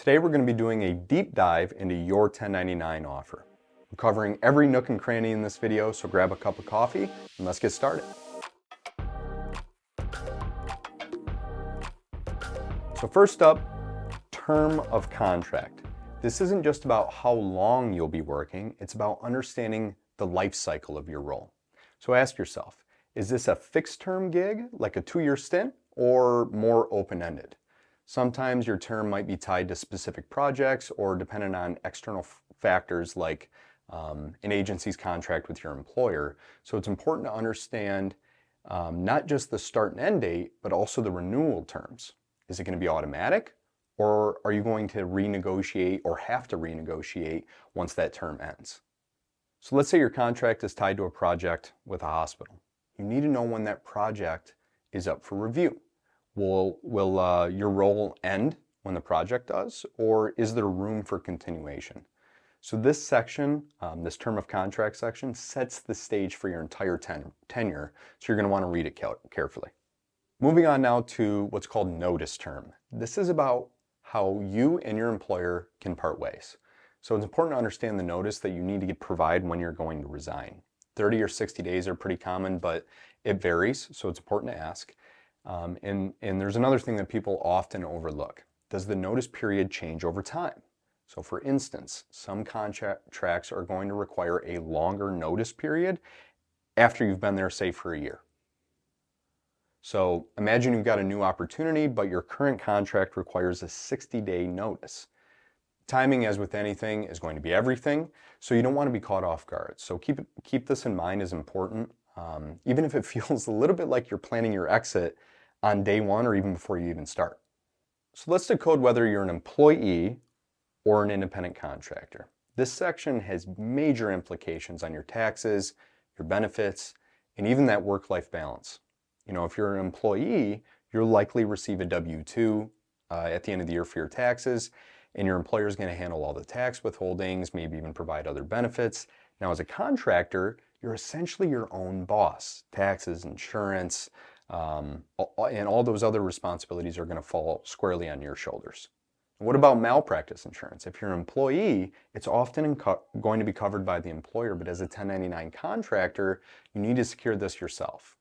Today we're going to be doing a deep dive into your 1099 offer. We're covering every nook and cranny in this video, so grab a cup of coffee and let's get started. So first up, term of contract. This isn't just about how long you'll be working, it's about understanding the life cycle of your role. So ask yourself, is this a fixed term gig, like a 2-year stint, or more open-ended? Sometimes your term might be tied to specific projects or dependent on external factors like an agency's contract with your employer. So it's important to understand not just the start and end date, but also the renewal terms. Is it going to be automatic, or are you going to renegotiate or have to renegotiate once that term ends? So let's say your contract is tied to a project with a hospital. You need to know when that project is up for review. Will your role end when the project does, or is there room for continuation? So this section, this term of contract section, sets the stage for your entire tenure, so you're going to want to read it carefully. Moving on now to what's called notice term. This is about how you and your employer can part ways. So it's important to understand the notice that you need to provide when you're going to resign. 30 or 60 days are pretty common, but it varies, so it's important to ask. And there's another thing that people often overlook. Does the notice period change over time? So for instance, some contracts are going to require a longer notice period after you've been there, say, for a year. So imagine you've got a new opportunity, but your current contract requires a 60-day notice. Timing, as with anything, is going to be everything, so you don't want to be caught off guard. So keep this in mind is important, even if it feels a little bit like you're planning your exit on day one or even before you even start. So let's decode whether you're an employee or an independent contractor. This section has major implications on your taxes, your benefits, and even that work-life balance. You know, if you're an employee, you'll likely receive a W-2 at the end of the year for your taxes, and your employer is going to handle all the tax withholdings, maybe even provide other benefits. Now, as a contractor, you're essentially your own boss. Taxes, insurance, and all those other responsibilities are going to fall squarely on your shoulders. What about malpractice insurance? If you're an employee, it's often going to be covered by the employer, but as a 1099 contractor, you need to secure this yourself.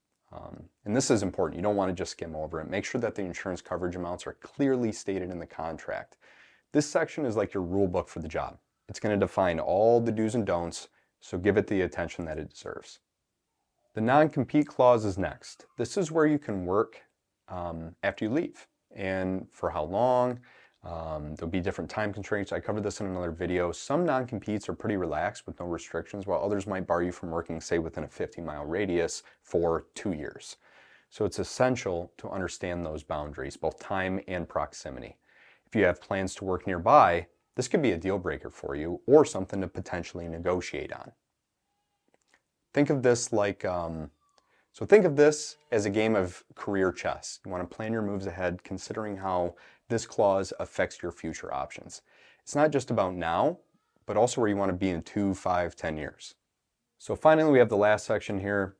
And this is important. You don't want to just skim over it. Make sure that the insurance coverage amounts are clearly stated in the contract. This section is like your rule book for the job. It's going to define all the do's and don'ts, so give it the attention that it deserves. The non-compete clause is next. This is where you can work after you leave, and for how long. There'll be different time constraints. I covered this in another video. Some non-competes are pretty relaxed with no restrictions, while others might bar you from working, say, within a 50-mile radius for 2 years. So it's essential to understand those boundaries, both time and proximity. If you have plans to work nearby, this could be a deal breaker for you or something to potentially negotiate on. Think of this like, think of this as a game of career chess. You want to plan your moves ahead, considering how this clause affects your future options. It's not just about now, but also where you want to be in 2, 5, 10 years. So finally, we have the last section here,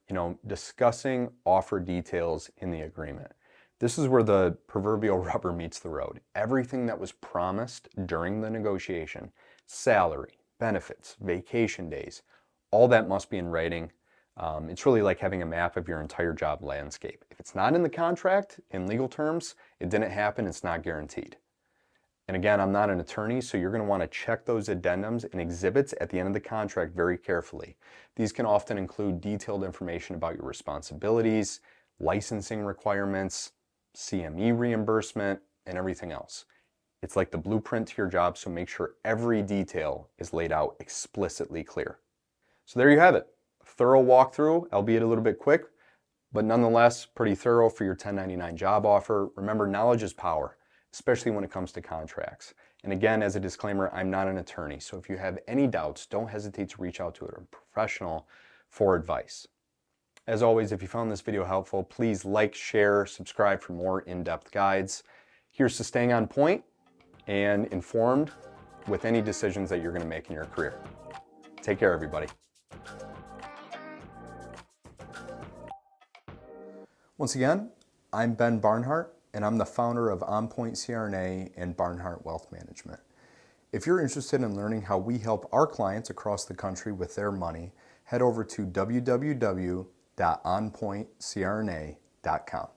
discussing offer details in the agreement. This is where the proverbial rubber meets the road. Everything that was promised during the negotiation, salary, benefits, vacation days, all that must be in writing. It's really like having a map of your entire job landscape. If it's not in the contract, in legal terms, it didn't happen, it's not guaranteed. And again, I'm not an attorney, so you're going to want to check those addendums and exhibits at the end of the contract very carefully. These can often include detailed information about your responsibilities, licensing requirements, CME reimbursement, and everything else. It's like the blueprint to your job, so make sure every detail is laid out explicitly clear. So there you have it. Thorough walkthrough, albeit a little bit quick, but nonetheless pretty thorough for your 1099 job offer. Remember, knowledge is power, especially when it comes to contracts. And again, as a disclaimer, I'm not an attorney, so if you have any doubts, don't hesitate to reach out to a professional for advice. As always, if you found this video helpful, please like, share, subscribe for more in-depth guides. Here's to staying on point and informed with any decisions that you're going to make in your career. Take care, everybody. Once again, I'm Ben Barnhart, and I'm the founder of On Point CRNA and Barnhart Wealth Management. If you're interested in learning how we help our clients across the country with their money, head over to www.onpointcrna.com.